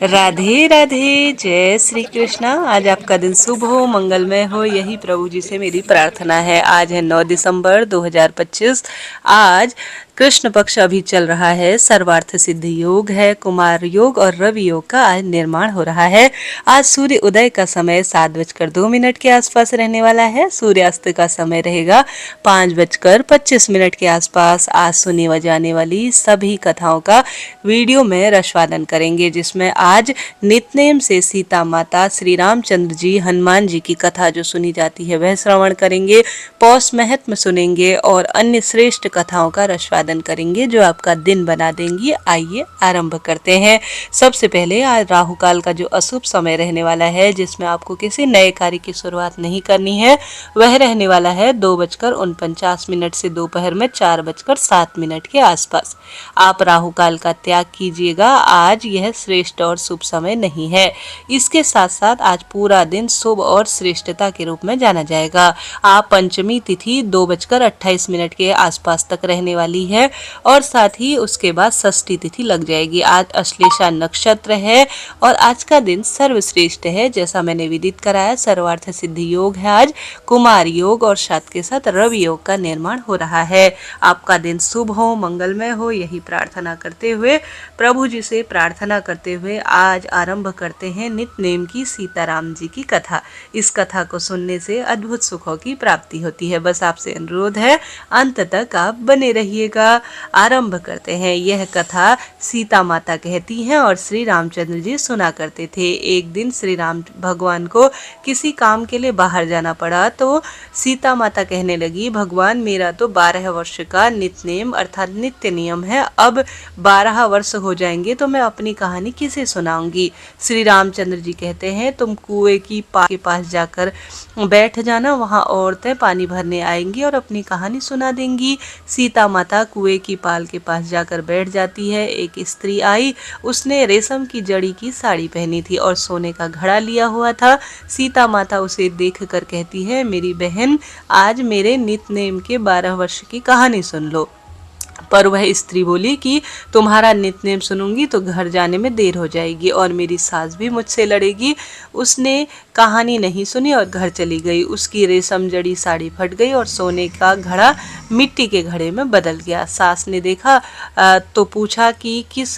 राधे राधे, जय श्री कृष्णा। आज आपका दिन शुभ हो, मंगलमय हो, यही प्रभु जी से मेरी प्रार्थना है। आज है 9 दिसंबर 2025। आज कृष्ण पक्ष अभी चल रहा है, सर्वार्थ सिद्धि योग है, कुमार योग और रवि योग का आज निर्माण हो रहा है। आज सूर्य उदय का समय 7:02 के आसपास रहने वाला है। सूर्यास्त का समय रहेगा 5:25 के आसपास। आज सुनी व जाने वाली सभी कथाओं का वीडियो में रसवादन करेंगे, जिसमें आज नित्यनेम से सीता माता, श्री रामचंद्र जी, हनुमान जी की कथा जो सुनी जाती है वह श्रवण करेंगे, पौष महत्म सुनेंगे और अन्य श्रेष्ठ कथाओं का रसवादन करेंगे जो आपका दिन बना देंगी। आइए आरंभ करते हैं। सबसे पहले आज राहु काल का जो अशुभ समय रहने वाला है, जिसमें आपको किसी नए कार्य की शुरुआत नहीं करनी है, वह रहने वाला है 2:49 से दोपहर में 4:07 के आसपास। आप राहु काल का त्याग कीजिएगा। आज यह श्रेष्ठ और शुभ समय नहीं है। इसके साथ साथ आज पूरा दिन शुभ और श्रेष्ठता के रूप में जाना जाएगा। आप पंचमी तिथि 2:28 के आसपास तक रहने वाली है और साथ ही उसके बाद षष्ठी तिथि लग जाएगी। आज अश्लेषा नक्षत्र है और आज का दिन सर्वश्रेष्ठ है। जैसा मैंने विदित कराया, सर्वार्थ सिद्धि योग है आज, कुमार योग और साथ के साथ रवि योग का निर्माण हो रहा है। आपका दिन शुभ हो, मंगलमय हो, यही प्रार्थना करते हुए, प्रभु जी से प्रार्थना करते हुए आज आरंभ करते हैं नित्य नेम की सीताराम जी की कथा। इस कथा को सुनने से अद्भुत सुखों की प्राप्ति होती है। बस आपसे अनुरोध है, अंत तक आप बने रहिएगा। आरंभ करते हैं। यह कथा सीता माता कहती हैं और श्री रामचंद्र जी सुना करते थे। एक दिन श्री राम भगवान को किसी काम के लिए बाहर जाना पड़ा, तो सीता माता कहने लगी, भगवान मेरा तो 12 वर्ष का नित्य नेम अर्थात नित्य नियम है, अब 12 वर्ष हो जाएंगे तो मैं अपनी कहानी किसे सुनाऊंगी। श्री रामचंद्र जी कहते हैं, तुम कुएं की के पास जाकर बैठ जाना, वहां औरतें पानी भरने आएंगी और अपनी कहानी सुना देंगी। सीता माता कुएं की पाल के पास जाकर बैठ जाती है। एक स्त्री आई, उसने रेशम की जड़ी की साड़ी पहनी थी और सोने का घड़ा लिया हुआ था। सीता माता उसे देखकर कहती है, मेरी बहन, आज मेरे नित्य नेम के 12 वर्ष की कहानी सुन लो। पर वह स्त्री बोली कि तुम्हारा नित्यनेम सुनूंगी तो घर जाने में देर हो जाएगी और मेरी सास भी मुझसे लड़ेगी। उसने कहानी नहीं सुनी और घर चली गई। उसकी रेशम जड़ी साड़ी फट गई और सोने का घड़ा मिट्टी के घड़े में बदल गया। सास ने देखा तो पूछा कि किस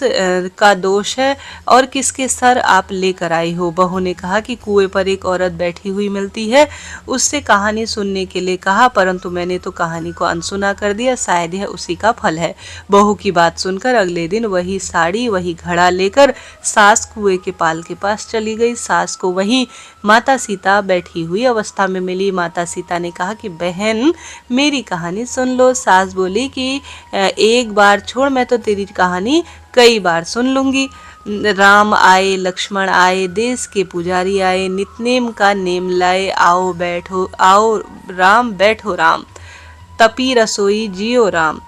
का दोष है और किसके सर आप लेकर आई हो। बहू ने कहा कि कुएं पर एक औरत बैठी हुई मिलती है, उससे कहानी सुनने के लिए कहा, परंतु मैंने तो कहानी को अनसुना कर दिया, शायद यह उसी का फल है। बहू की बात सुनकर अगले दिन वही साड़ी, वही घड़ा लेकर सास कुएं के पाल के पास चली गई। सास को वही माता सीता बैठी हुई अवस्था में मिली। माता सीता ने कहा कि बहन, मेरी कहानी सुन लो। सास बोली कि एक बार छोड़, मैं तो तेरी कहानी कई बार सुन लूंगी। राम आए, लक्ष्मण आए, देश के पुजारी आए, नित्यनेम का नेम लाए, आओ बैठो, आओ राम बैठो राम, तपी रसोई जियो राम,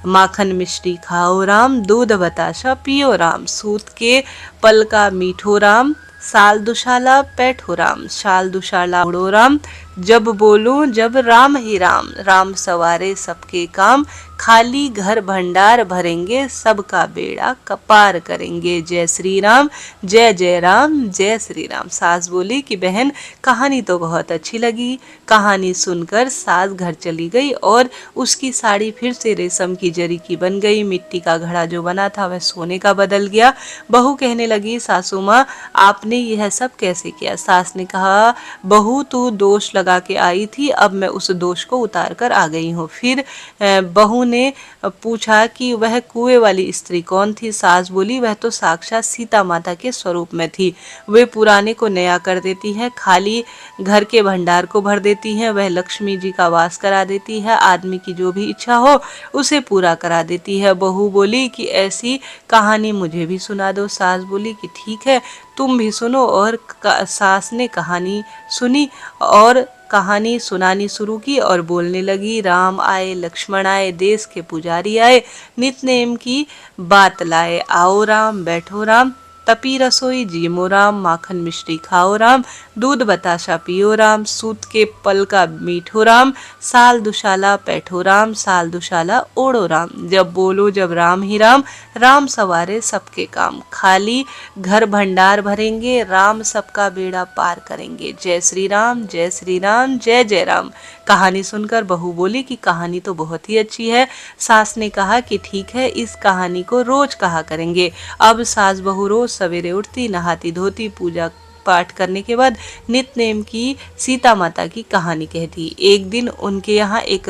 माखन मिश्री खाओ राम, दूध बताशा पियो राम, सूत के पल का मीठो राम, साल दुशाला बैठो राम, शाल दुशाला उड़ो राम, जब बोलूं जब राम ही राम, राम सवारे सबके काम, खाली घर भंडार भरेंगे, सबका बेड़ा कपार करेंगे। जय श्री राम, जय जय राम, जय श्री राम। सास बोली कि बहन, कहानी तो बहुत अच्छी लगी। कहानी सुनकर सास घर चली गई और उसकी साड़ी फिर से रेशम की जरी की बन गई। मिट्टी का घड़ा जो बना था वह सोने का बदल गया। बहू कहने लगी, सासू माँ, आपने यह सब कैसे किया? सास ने कहा, बहू तू दोष लगा के आई थी, अब मैं उस दोष को उतार कर आ गई हूँ। फिर बहू ने पूछा कि वह कुएं वाली स्त्री कौन थी? सास बोली, वह तो साक्षात सीता माता के स्वरूप में थी। वे पुराने को नया कर देती है, खाली घर के भंडार को भर देती है, वह लक्ष्मी जी का वास करा देती है, आदमी की जो भी इच्छा हो उसे पूरा करा देती है। बहू बोली कि ऐसी कहानी मुझे भी सुना दो। सास बोली कि ठीक है, तुम भी सुनो। और सास ने कहानी सुनी और कहानी सुनानी शुरू की और बोलने लगी, राम आए, लक्ष्मण आए, देश के पुजारी आए, नित्य नेम की बात लाए, आओ राम बैठो राम, तपी रसोई जिमो राम, माखन मिश्री खाओ राम, दूध बताशा पियो राम, सूत के पल का मीठो राम, साल दुशाला बैठो राम, साल दुशाला ओढ़ो राम, जब बोलो जब राम ही राम, राम सवारे सबके काम, खाली घर भंडार भरेंगे, राम सबका बेड़ा पार करेंगे, जय श्री राम जय श्री राम जय जय राम। कहानी सुनकर बहू बोली कि कहानी तो बहुत ही अच्छी है। सास ने कहा कि ठीक है, इस कहानी को रोज कहा करेंगे। अब सास बहू रोज सवेरे उठती, नहाती धोती, पूजा पाठ करने के बाद नित्य नेम की सीता माता की कहानी कहती। एक दिन उनके यहाँ एक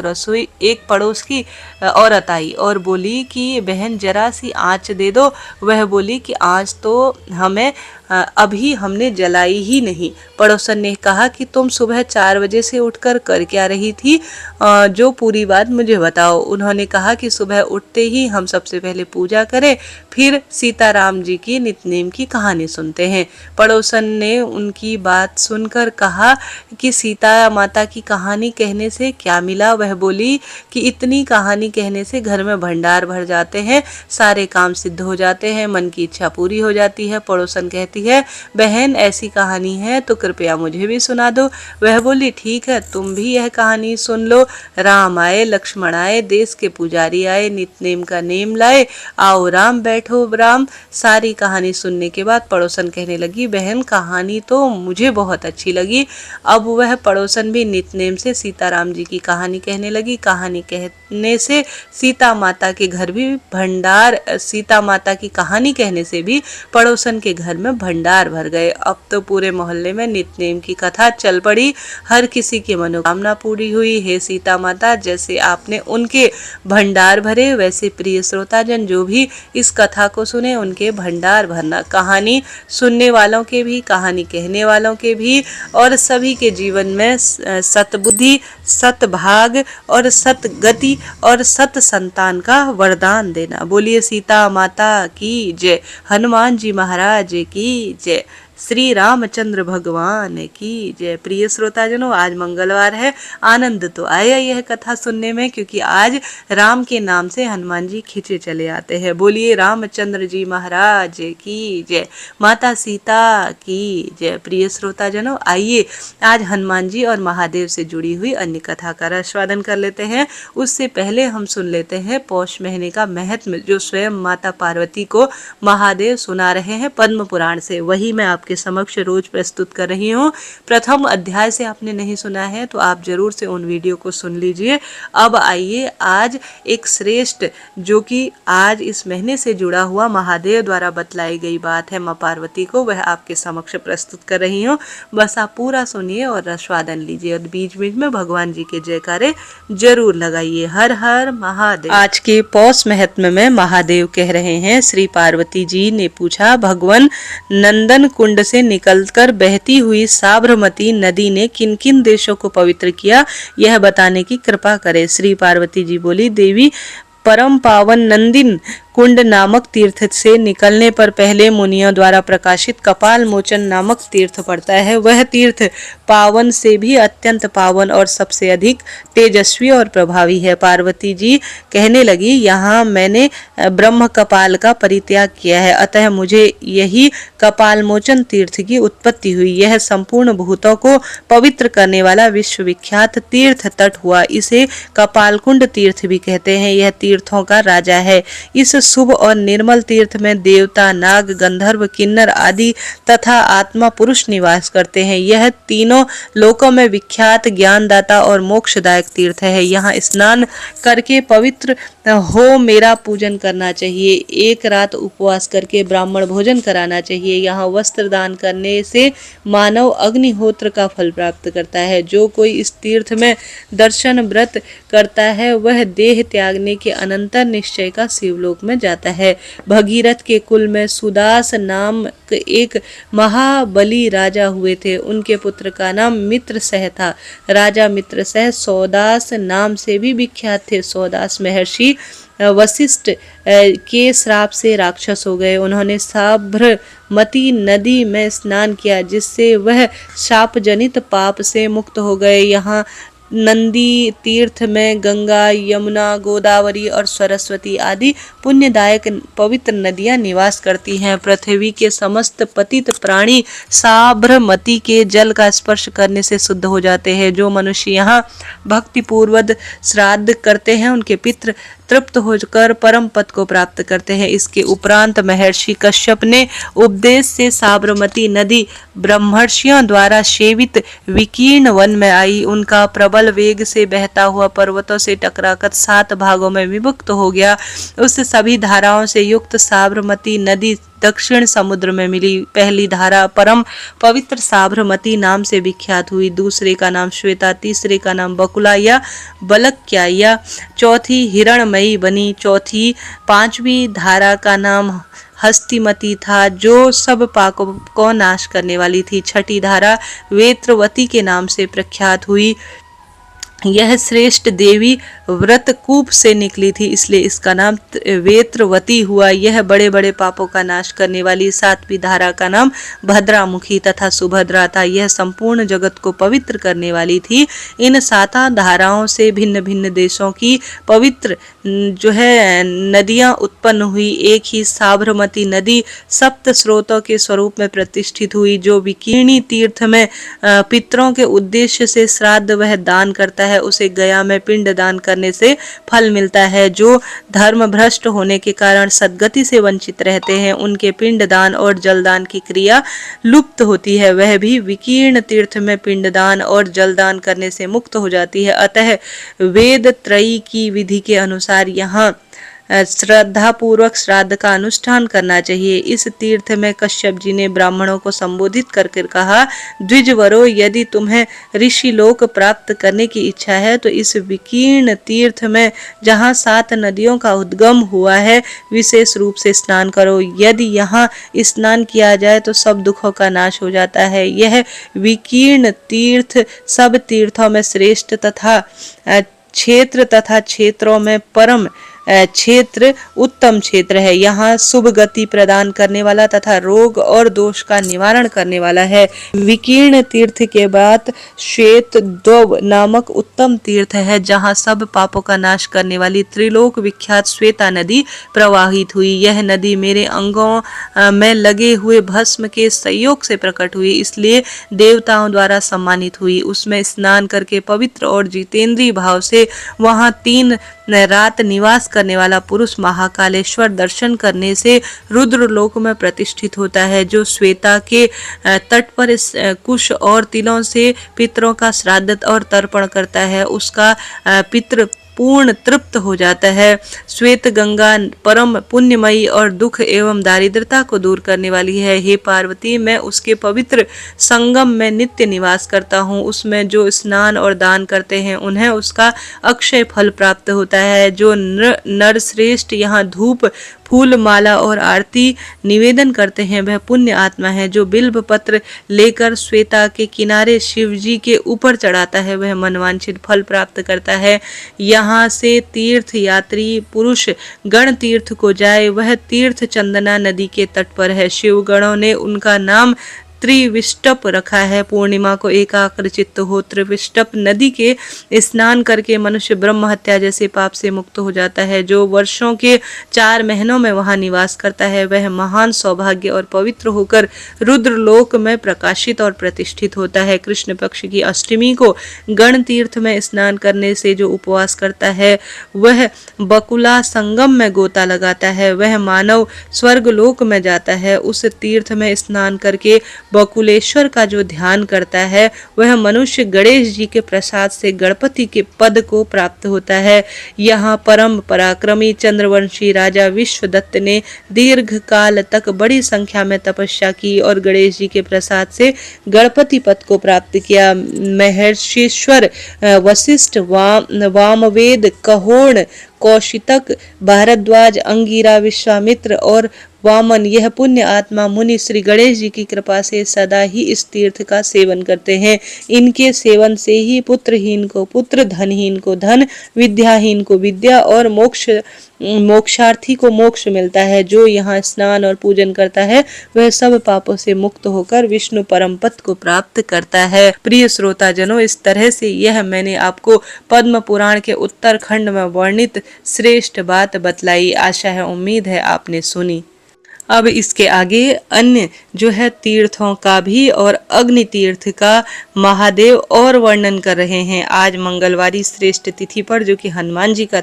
पड़ोस की औरत आई और बोली कि बहन जरा सी आँच दे दो। वह बोली कि आँच तो हमें अभी हमने जलाई ही नहीं। पड़ोसन ने कहा कि तुम सुबह 4 बजे से उठकर कर क्या रही थी, जो पूरी बात मुझे बताओ। उन्होंने कहा कि सुबह उठते ही हम सबसे पहले पूजा करें, फिर सीताराम जी की नित्यनेम की कहानी सुनते हैं। पड़ोसन ने उनकी बात सुनकर कहा कि सीता माता की कहानी कहने से क्या मिला। वह बोली कि इतनी कहानी कहने से घर में भंडार भर जाते हैं, सारे काम सिद्ध हो जाते हैं, मन की इच्छा पूरी हो जाती है। पड़ोसन कहती है बहन ऐसी कहानी है तो कृपया मुझे भी सुना दो। वह बोली ठीक है, तुम भी यह कहानी सुन लो। राम आए, लक्ष्मण आए, देश के पुजारी आए, नित्यनेम का नेम लाए, आओ राम बैठो राम। सारी कहानी सुनने के बाद पड़ोसन कहने लगी बहन कहानी तो मुझे बहुत अच्छी लगी। अब वह पड़ोसन भी नित्यनेम से सीताराम जी की कहानी कहने लगी। कहानी कहने से सीता माता के घर भी भंडार, सीता माता की कहानी कहने से भी पड़ोसन के घर में भंडार भर गए। अब तो पूरे मोहल्ले में नित्यनेम की कथा चल पड़ी, हर किसी की मनोकामना पूरी हुई। हे सीता माता, जैसे आपने उनके भंडार भरे, वैसे प्रिय श्रोताजन जो भी इस कथा को सुने उनके भंडार भरना। कहानी सुनने वालों के भी, कहानी कहने वालों के भी, और सभी के जीवन में सतबुद्धि, सतभाग और सतगति और सत संतान का वरदान देना। बोलिए सीता माता की जय, हनुमान जी महाराज की जय, श्री रामचंद्र भगवान की जय। प्रिय श्रोताजनों, आज मंगलवार है, आनंद तो आया यह कथा सुनने में, क्योंकि आज राम के नाम से हनुमान जी खींचे चले आते हैं। बोलिए रामचंद्र जी महाराज की जय, माता सीता की जय। प्रिय श्रोताजनों, आइए आज हनुमान जी और महादेव से जुड़ी हुई अन्य कथा का रसवादन कर लेते हैं। उससे पहले हम सुन लेते हैं पौष महीने का महत्व, जो स्वयं माता पार्वती को महादेव सुना रहे हैं पद्म पुराण से। वही मैं आपके समक्ष रोज प्रस्तुत कर रही हूँ। प्रथम अध्याय से आपने नहीं सुना है तो आप जरूर से उन वीडियो को सुन लीजिए। अब आइए आज एक श्रेष्ठ, जो कि आज इस महीने से जुड़ा हुआ महादेव द्वारा बतलाई गई बात है माँ पार्वती को, वह आपके समक्ष प्रस्तुत कर रही हूँ। बस आप पूरा सुनिए और रसवादन लीजिए, और बीच बीच में भगवान जी के जयकारे जरूर लगाइए। हर हर महादेव। आज के पौष महत्व में महादेव कह रहे हैं, श्री पार्वती जी ने पूछा, भगवान नंदन कुंड से निकलकर बहती हुई साबरमती नदी ने किन किन देशों को पवित्र किया, यह बताने की कृपा करें। श्री पार्वती जी बोली, देवी परम पावन नंदिन कुंड नामक तीर्थ से निकलने पर पहले मुनियों द्वारा प्रकाशित कपाल मोचन नामक तीर्थ पड़ता है। वह तीर्थ पावन से भी अत्यंत पावन और सबसे अधिक तेजस्वी और प्रभावी है। पार्वती जी कहने लगी, यहाँ मैंने ब्रह्म कपाल का परित्याग किया है, अतः मुझे यही कपाल मोचन तीर्थ की उत्पत्ति हुई। यह संपूर्ण भूतों को पवित्र करने वाला विश्वविख्यात तीर्थ तट हुआ। इसे कपाल कुंड तीर्थ भी कहते हैं। यह तीर्थों का राजा है। इस शुभ और निर्मल तीर्थ में देवता, नाग, गंधर्व, किन्नर आदि तथा आत्मा पुरुष निवास करते हैं। यह तीनों लोकों में विख्यात ज्ञानदाता और मोक्षदायक तीर्थ है। यहाँ स्नान करके पवित्र हो मेरा पूजन करना चाहिए। एक रात उपवास करके ब्राह्मण भोजन कराना चाहिए। यहाँ वस्त्र दान करने से मानव अग्निहोत्र का फल प्राप्त करता है। जो कोई इस तीर्थ में दर्शन व्रत करता है वह देह त्यागने के अनंतर निश्चय का शिवलोक में जाता है। भगीरथ के कुल में सुदास नाम एक महाबली राजा हुए थे। उनके पुत्र का नाम मित्रसह था। राजा मित्रसह सौदास नाम से भी विख्यात थे। सौदास महर्षि वशिष्ठ के श्राप से राक्षस हो गए। उन्होंने साबरमती नदी में स्नान किया, जिससे वह शाप जनित पाप से मुक्त हो गए। यहाँ नंदी तीर्थ में गंगा, यमुना, गोदावरी और सरस्वती आदि पुण्यदायक पवित्र नदियां निवास करती हैं। पृथ्वी के समस्त पतित प्राणी साबरमती के जल का स्पर्श करने से शुद्ध हो जाते हैं। जो मनुष्य यहाँ भक्ति पूर्वक श्राद्ध करते हैं उनके पितृ तृप्त होकर परम पद को प्राप्त करते हैं। इसके उपरांत महर्षि कश्यप ने उपदेश से साबरमती नदी ब्रह्मर्षियों द्वारा सेवित विकीर्ण वन में आई। उनका प्रबल वेग से बहता हुआ पर्वतों से टकराकर 7 भागों में विभक्त हो गया। उस सभी धाराओं से युक्त साबरमती नदी दक्षिण समुद्र में मिली। पहली धारा परम पवित्र साबरमती नाम से विख्यात हुई, दूसरे का नाम श्वेता, तीसरे का नाम बकुला या बलक्या या चौथी हिरणमयी बनी। चौथी पांचवी धारा का नाम हस्तिमती था जो सब पापों को नाश करने वाली थी। छठी धारा वेत्रवती के नाम से प्रख्यात हुई। यह श्रेष्ठ देवी व्रतकूप से निकली थी, इसलिए इसका नाम वेत्रवती हुआ। यह बड़े बड़े पापों का नाश करने वाली 7वीं धारा का नाम भद्रामुखी तथा सुभद्रा था। यह संपूर्ण जगत को पवित्र करने वाली थी। इन 7 धाराओं से भिन्न भिन्न देशों की पवित्र नदियां उत्पन्न हुई। एक ही साबरमती नदी 7 स्रोतों के स्वरूप में प्रतिष्ठित हुई। जो विकीर्णी तीर्थ में पितरों के उद्देश्य से श्राद्ध वह दान करता है उसे गया में पिंड दान करने से फल मिलता है। जो धर्म भ्रष्ट होने के कारण सद्गति से वंचित रहते हैं उनके पिंड दान और जलदान की क्रिया लुप्त होती है। वह भी विकीर्ण तीर्थ में पिंड दान और जलदान करने से मुक्त हो जाती है। अतः वेद त्रयी की विधि के अनुसार यहाँ श्रद्धा पूर्वक श्राद्ध का अनुष्ठान करना चाहिए। इस तीर्थ में कश्यप जी ने ब्राह्मणों को संबोधित करके कहा, द्विजवरो, यदि तुम्हें ऋषि लोक प्राप्त करने की इच्छा है तो इस विकीर्ण तीर्थ में जहाँ 7 नदियों का उद्गम हुआ है विशेष रूप से स्नान करो। यदि यहाँ स्नान किया जाए तो सब दुखों का नाश हो जाता है। यह विकीर्ण तीर्थ सब तीर्थों में श्रेष्ठ तथा क्षेत्र तथा क्षेत्रों में परम क्षेत्र उत्तम क्षेत्र है। यहाँ शुभ गति प्रदान करने वाला तथा रोग और दोष का निवारण करने वाला है। विकीर्ण तीर्थ के बाद श्वेत द्वव नामक उत्तम तीर्थ है जहाँ सब पापों का नाश करने वाली त्रिलोक विख्यात श्वेता नदी प्रवाहित हुई। यह नदी मेरे अंगों में लगे हुए भस्म के संयोग से प्रकट हुई, इसलिए देवताओं द्वारा सम्मानित हुई। उसमें स्नान करके पवित्र और जितेंद्रीय भाव से वहाँ 3 रात निवास करने वाला पुरुष महाकालेश्वर दर्शन करने से रुद्र लोक में प्रतिष्ठित होता है। जो श्वेता के तट पर कुश और तिलों से पितरों का श्राद्ध और तर्पण करता है उसका पितृ पूर्ण तृप्त हो जाता है। श्वेत गंगा परम पुण्यमयी और दुख एवं दारिद्रता को दूर करने वाली है। हे पार्वती, मैं उसके पवित्र संगम में नित्य निवास करता हूँ। उसमें जो स्नान और दान करते हैं उन्हें उसका अक्षय फल प्राप्त होता है। जो नर श्रेष्ठ यहाँ धूप फूल माला और आरती निवेदन करते हैं वह पुण्य आत्मा है। जो बिल्व पत्र लेकर श्वेता के किनारे शिव जी के ऊपर चढ़ाता है वह मनवांछित फल प्राप्त करता है। यहाँ से तीर्थ यात्री पुरुष गण तीर्थ को जाए, वह तीर्थ चंदना नदी के तट पर है। शिव गणों ने उनका नाम त्रिविष्टप रखा है। पूर्णिमा को एकाग्र चित्त हो त्रिविष्टप नदी के स्नान करके मनुष्य ब्रह्म हत्या जैसे पाप से मुक्त हो जाता है। जो वर्षों के 4 महीनों में वहां निवास करता है वह महान सौभाग्य और पवित्र होकर रुद्र लोक में प्रकाशित और प्रतिष्ठित होता है। कृष्ण पक्ष की अष्टमी को गण तीर्थ में स्नान करने से जो उपवास करता है वह बकुला संगम में गोता लगाता है, वह मानव स्वर्ग लोक में जाता है। उस तीर्थ में स्नान करके बकुलेश्वर का जो ध्यान करता है वह मनुष्य गणेश जी के प्रसाद से गणपति के पद को प्राप्त होता है। यहाँ परम पराक्रमी चंद्रवंशी राजा विश्वदत्त ने दीर्घ काल तक बड़ी संख्या में तपस्या की और गणेश जी के प्रसाद से गणपति पद को प्राप्त किया। महर्षिश्वर वशिष्ठ वामवेद कहोण कौशितक भारद्वाज अंगिरा विश्वामित्र और वामन यह पुण्य आत्मा मुनि श्री गणेश जी की कृपा से सदा ही इस तीर्थ का सेवन करते हैं। इनके सेवन से ही पुत्रहीन को पुत्र, धनहीन को धन, विद्याहीन को विद्या और मोक्षार्थी को मोक्ष मिलता है। जो यहाँ स्नान और पूजन करता है वह सब पापों से मुक्त होकर विष्णु परम पद को प्राप्त करता है। प्रिय श्रोताजनों, इस तरह से यह मैंने आपको पद्म पुराण के उत्तरखंड में वर्णित श्रेष्ठ बात बतलाई। आशा है, उम्मीद है आपने सुनी। अब इसके आगे अन्य जो है तीर्थों का भी और अग्नि तीर्थ का महादेव और वर्णन कर रहे हैं। आज मंगलवारी श्रेष्ठ तिथि पर, जो कि हनुमान जी का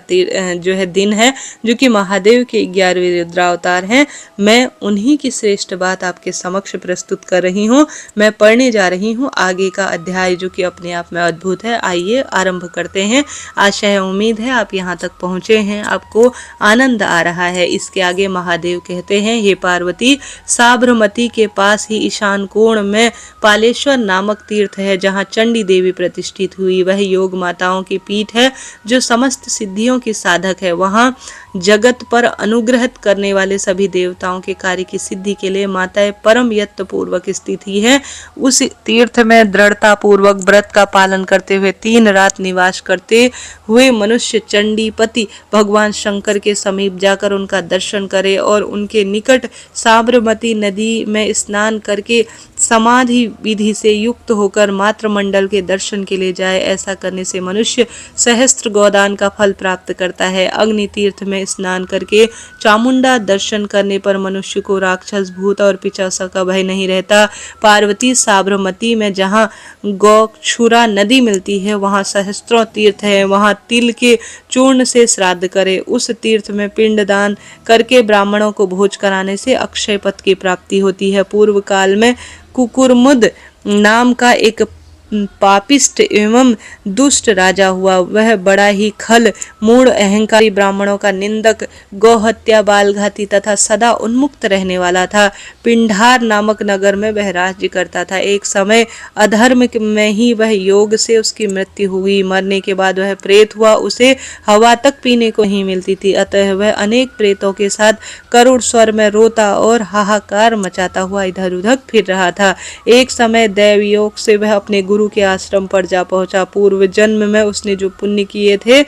जो है दिन है, जो कि महादेव के 11वें रुद्रावतार हैं, मैं उन्हीं की श्रेष्ठ बात आपके समक्ष प्रस्तुत कर रही हूँ। मैं पढ़ने जा रही हूँ आगे का अध्याय, जो कि अपने आप में अद्भुत है। आइए आरंभ करते हैं। आशा है, उम्मीद है आप यहाँ तक पहुँचे हैं, आपको आनंद आ रहा है। इसके आगे महादेव कहते हैं, हे पार्वती, साबरमती के पास ही ईशान कोण में पालेश्वर नामक तीर्थ है, जहाँ चंडी देवी प्रतिष्ठित हुई। वह योग माताओं की पीठ है, जो समस्त सिद्धियों की साधक है। वहाँ जगत पर अनुग्रह करने वाले सभी देवताओं के कार्य की सिद्धि के लिए माताएं परम यत्न पूर्वक स्थिति है। उस तीर्थ में दृढ़ता पूर्वक व्रत का पालन करते हुए 3 रात निवास करते हुए मनुष्य चंडीपति भगवान शंकर के समीप जाकर उनका दर्शन करे और उनके निकट साबरमती नदी में स्नान करके समाधि विधि से युक्त होकर मातृमंडल के दर्शन के लिए जाए। ऐसा करने से मनुष्य सहस्त्र गोदान का फल प्राप्त करता है। अग्नि तीर्थ में स्नान करके चामुंडा दर्शन करने पर मनुष्य को राक्षस, भूत और पिशाच का भय नहीं रहता। पार्वती, साबरमती में जहाँ गौक्षुरा नदी मिलती है, वहाँ सहस्त्रों तीर्थ है। वहाँ तिल के चूर्ण से श्राद्ध करे। उस तीर्थ में पिंडदान करके ब्राह्मणों को भोज कराने से अक्षय पद की प्राप्ति होती है। पूर्व काल में कुकुरमुद नाम का एक पापिष्ट एवं दुष्ट राजा हुआ। वह बड़ा ही खल, मूढ़, अहंकारी, ब्राह्मणों का निंदक, गौहत्या, बालघाती तथा सदा उन्मुक्त रहने वाला था। पिंडार नामक नगर में वह राज्य करता था। एक समय अधर्म में ही वह योग से उसकी मृत्यु हुई। मरने के बाद वह प्रेत हुआ। उसे हवा तक पीने को नहीं मिलती थी, अतः वह अनेक प्रेतों के साथ करुण स्वर में रोता और हाहाकार मचाता हुआ इधर उधर फिर रहा था। एक समय दैव योग से वह अपने गुरु के आश्रम पर जा पहुंचा। पूर्व जन्म में उसने जो पुण्य किए थे,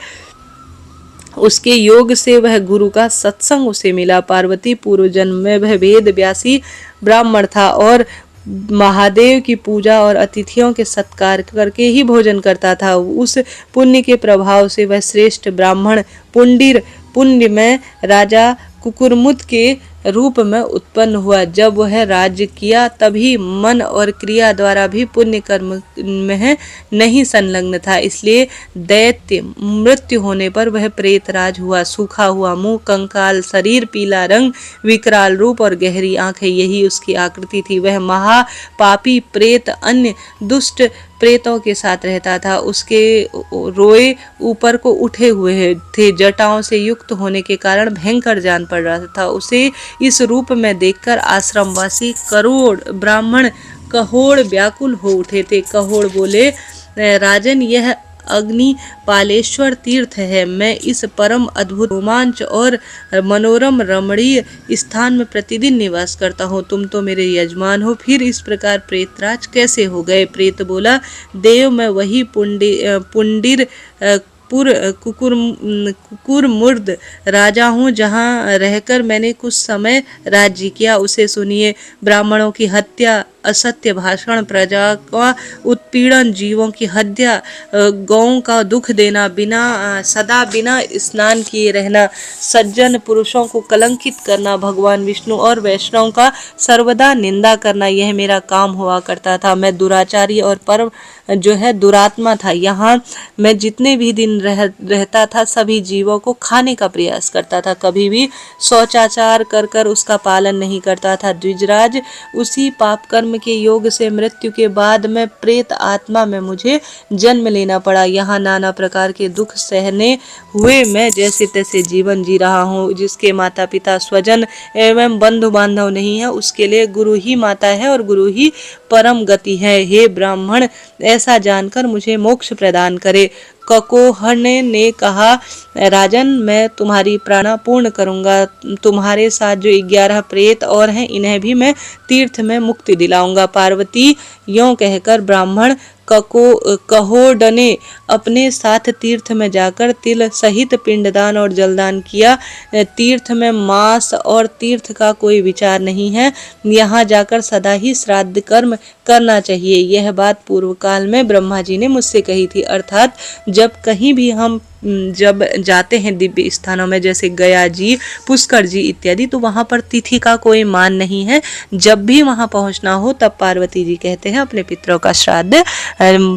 उसके योग से वह गुरु का सत्संग उसे मिला। पार्वती, पूर्व जन्म में वह वेद व्यासी ब्राह्मण था और महादेव की पूजा और अतिथियों के सत्कार करके ही भोजन करता था। उस पुण्य के प्रभाव से वह श्रेष्ठ ब्राह्मण पुंडिर पुण्य में राजा कुकुरमुद के रूप में उत्पन्न हुआ। जब वह राज्य किया तभी मन और क्रिया द्वारा भी पुण्य कर्म में नहीं संलग्न था, इसलिए दैत्य मृत्यु होने पर वह प्रेतराज हुआ। सूखा हुआ मुंह, कंकाल शरीर, पीला रंग, विकराल रूप और गहरी आंखें, यही उसकी आकृति थी। वह महापापी प्रेत अन्य दुष्ट प्रेतों के साथ रहता था। उसके रोए ऊपर को उठे हुए थे। जटाओं से युक्त होने के कारण भयंकर जान पड़ रहा था। उसे इस रूप में देखकर आश्रमवासी करोड़ ब्राह्मण कहोड़ व्याकुल हो उठे थे। कहोड़ बोले, राजन, यह अग्नि पालेश्वर तीर्थ है। मैं इस परम अद्भुत, रोमांच और मनोरम रमणीय स्थान में प्रतिदिन निवास करता हूँ। तुम तो मेरे यजमान हो, फिर इस प्रकार प्रेतराज कैसे हो गए? प्रेत बोला, देव, मैं वही पुंडिर कुकुरमुर्द राजा हूँ, जहाँ रहकर मैंने कुछ समय राज्य किया। उसे सुनिए। ब्राह्मणों की हत्या, असत्य भाषण, प्रजा का उत्पीड़न, जीवों की हत्या, गौओं का दुख देना, सदा बिना स्नान किए रहना, सज्जन पुरुषों को कलंकित करना, भगवान विष्णु और वैष्णव का सर्वदा निंदा करना, यह मेरा काम हुआ करता था। मैं दुराचारी और परम जो है दुरात्मा था। यहाँ मैं जितने भी दिन रहता था सभी जीवों को खाने का प्रयास करता था, कभी भी शौचाचार कर उसका पालन नहीं करता था। द्विजराज, उसी पाप कर्म के योग से मृत्यु के बाद में प्रेत आत्मा में मुझे जन्म लेना पड़ा। यहाँ नाना प्रकार के दुख सहने हुए मैं जैसे तैसे जीवन जी रहा हूँ। जिसके माता पिता, स्वजन एवं बंधु बांधव नहीं है, उसके लिए गुरु ही माता है और गुरु ही परम गति है। हे ब्राह्मण, ऐसा जानकर मुझे मोक्ष प्रदान करे। ककोहन ने कहा, राजन, मैं तुम्हारी प्रार्थना पूर्ण करूंगा। तुम्हारे साथ जो 11 प्रेत और हैं, इन्हें भी मैं तीर्थ में मुक्ति दिलाऊंगा। पार्वती यों कहकर ब्राह्मण कहोड ने अपने साथ तीर्थ में जाकर तिल सहित पिंडदान और जलदान किया। तीर्थ में मांस और तीर्थ का कोई विचार नहीं है। यहाँ जाकर सदा ही श्राद्ध कर्म करना चाहिए। यह बात पूर्व काल में ब्रह्मा जी ने मुझसे कही थी। अर्थात जब कहीं भी हम जब जाते हैं दिव्य स्थानों में, जैसे गया जी, पुष्कर जी इत्यादि, तो वहाँ पर तिथि का कोई मान नहीं है। जब भी वहाँ पहुँचना हो तब पार्वती जी कहते हैं अपने पितरों का श्राद्ध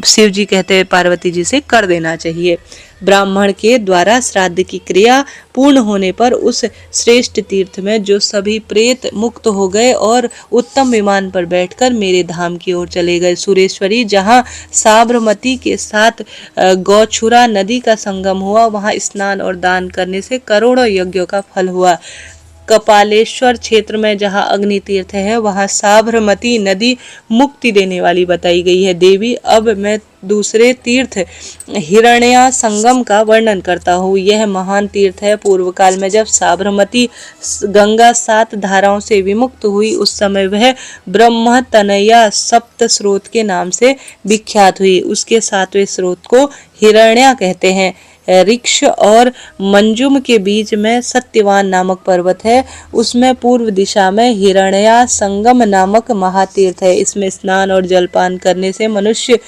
शिव जी कहते हैं पार्वती जी से कर देना चाहिए। ब्राह्मण के द्वारा श्राद्ध की क्रिया पूर्ण होने पर उस श्रेष्ठ तीर्थ में जो सभी प्रेत मुक्त हो गए और उत्तम विमान पर बैठकर मेरे धाम की ओर चले गए। सुरेश्वरी, जहाँ साबरमती के साथ गौछुरा नदी का संगम हुआ, वहाँ स्नान और दान करने से करोड़ों यज्ञों का फल हुआ। कपालेश्वर क्षेत्र में जहाँ अग्नि तीर्थ है, वहाँ साबरमती नदी मुक्ति देने वाली बताई गई है। देवी, अब मैं दूसरे तीर्थ हिरण्या संगम का वर्णन करता हूँ। यह महान तीर्थ है। पूर्व काल में जब साबरमती गंगा 7 धाराओं से विमुक्त हुई, उस समय वह ब्रह्म तनया सप्त स्रोत के नाम से विख्यात हुई। उसके 7वें स्रोत को हिरण्या कहते हैं। ऋक्ष और मंजुम के बीच में सत्यवान नामक पर्वत है। उसमें पूर्व दिशा में हिरण्या संगम नामक महातीर्थ है। इसमें स्नान और जलपान करने से मनुष्य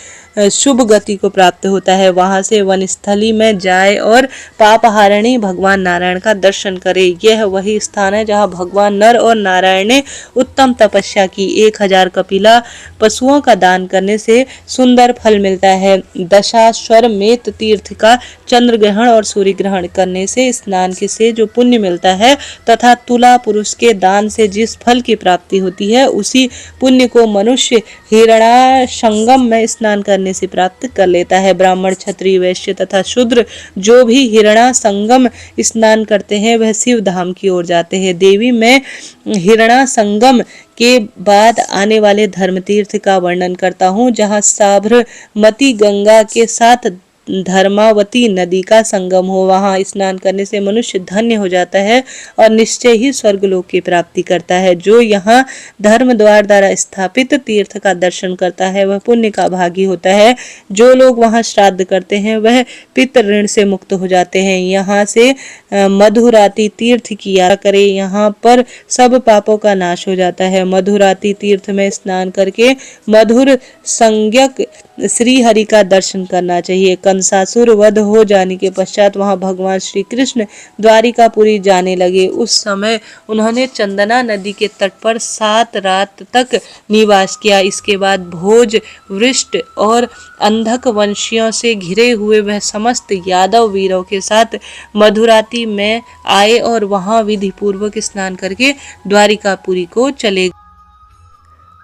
शुभ गति को प्राप्त होता है। वहां से वनस्थली में जाए और पापहारिणी भगवान नारायण का दर्शन करे। यह वही स्थान है जहां भगवान नर और नारायण ने उत्तम तपस्या की। 1000 कपिला पशुओं का दान करने से सुंदर फल मिलता है। दशाश्वमेध तीर्थ का चंद्र ग्रहण और सूर्य ग्रहण करने से स्नान से जो पुण्य मिलता है तथा तुला पुरुष के दान से जिस फल की प्राप्ति होती है, उसी पुण्य को मनुष्य हिरण्या संगम में स्नान करने से प्राप्त कर लेता है। ब्राह्मण, क्षत्रिय, वैश्य तथा शूद्र जो भी हिरण्या संगम स्नान करते हैं, वह शिव धाम की ओर जाते हैं। देवी, मैं हिरण्या संगम के बाद आने वाले धर्म तीर्थ का वर्णन करता हूँ, जहाँ साबरमती गंगा के साथ धर्मावती नदी का संगम हो। वहां स्नान करने से मनुष्य धन्य हो जाता है और निश्चय ही स्वर्गलोक की प्राप्ति करता है। जो यहाँ धर्म द्वारा स्थापित तीर्थ का दर्शन करता है, वह पुण्य का भागी होता है। जो लोग वहां श्राद्ध करते हैं, वह पितृ ऋण से मुक्त हो जाते हैं। यहाँ से मधुराती तीर्थ की यात्रा करें। यहाँ पर सब पापों का नाश हो जाता है। मधुराती तीर्थ में स्नान करके मधुर संज्ञक श्री हरि का दर्शन करना चाहिए। कंसासुर वध हो जाने के पश्चात वहां भगवान श्री कृष्ण द्वारिकापुरी जाने लगे। उस समय उन्होंने चंदना नदी के तट पर 7 रात तक निवास किया। इसके बाद भोज, वृष्ट और अंधक वंशियों से घिरे हुए वह समस्त यादव वीरों के साथ मधुराती में आए और वहां विधि पूर्वक स्नान करके द्वारिकापुरी को चले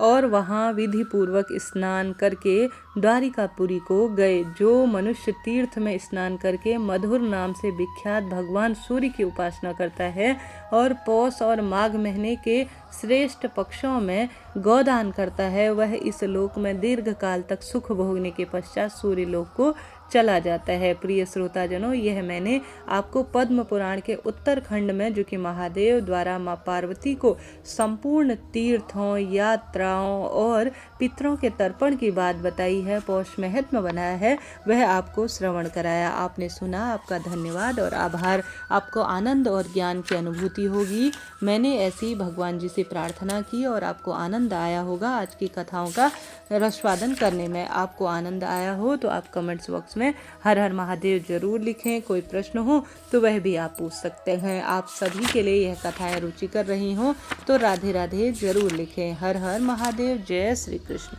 और वहाँ विधि पूर्वक स्नान करके द्वारिकापुरी को गए। जो मनुष्य तीर्थ में स्नान करके मधुर नाम से विख्यात भगवान सूर्य की उपासना करता है और पौष और माघ महीने के श्रेष्ठ पक्षों में गोदान करता है, वह इस लोक में दीर्घ काल तक सुख भोगने के पश्चात सूर्य लोक को चला जाता है। प्रिय श्रोताजनों, यह मैंने आपको पद्म पुराण के उत्तरखंड में, जो कि महादेव द्वारा माँ पार्वती को संपूर्ण तीर्थों, यात्राओं और पितरों के तर्पण की बात बताई है, पौष महत्म बनाया है, वह आपको श्रवण कराया। आपने सुना, आपका धन्यवाद और आभार। आपको आनंद और ज्ञान की अनुभूति होगी। मैंने ऐसी भगवान जी से प्रार्थना की और आपको आनंद आया होगा। आज की कथाओं का रसवादन करने में आपको आनंद आया हो तो आप कमेंट्स बॉक्स में हर हर महादेव जरूर लिखें। कोई प्रश्न हो तो वह भी आप पूछ सकते हैं। आप सभी के लिए यह कथाएं रुचि कर रही हों तो राधे राधे जरूर लिखें। हर हर महादेव। जय श्री कृष्ण।